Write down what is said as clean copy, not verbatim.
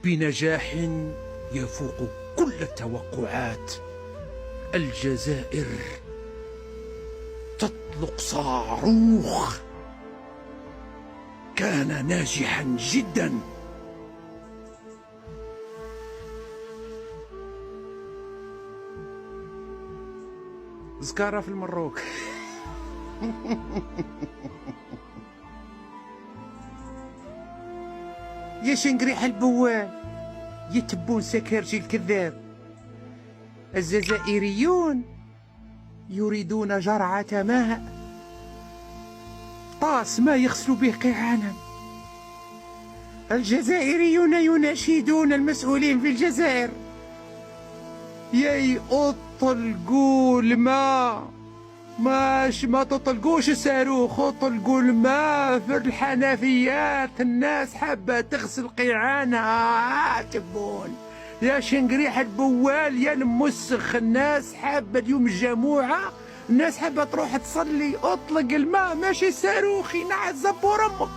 بنجاح يفوق كل التوقعات. الجزائر تطلق صاروخ كان ناجحا جدا. زكارة في المروك. يا شنقريح البوال، يا تبون سكرجي الكذاب. الجزائريون يريدون جرعة ماء، طاس ما يغسلوا به قيعانهم. الجزائريون يناشدون المسؤولين في الجزائر: يا اطلقوا الماء، ما تطلقوش الصاروخ، اطلقوا الماء في الحنفيات، الناس حابة تغسل قيعانها. تبون يا شنقريح البوال يا المسخ، الناس حابة اليوم الجمعة، الناس حابة تروح تصلي، اطلق الماء ماشي الصاروخ ينعس زبور امك.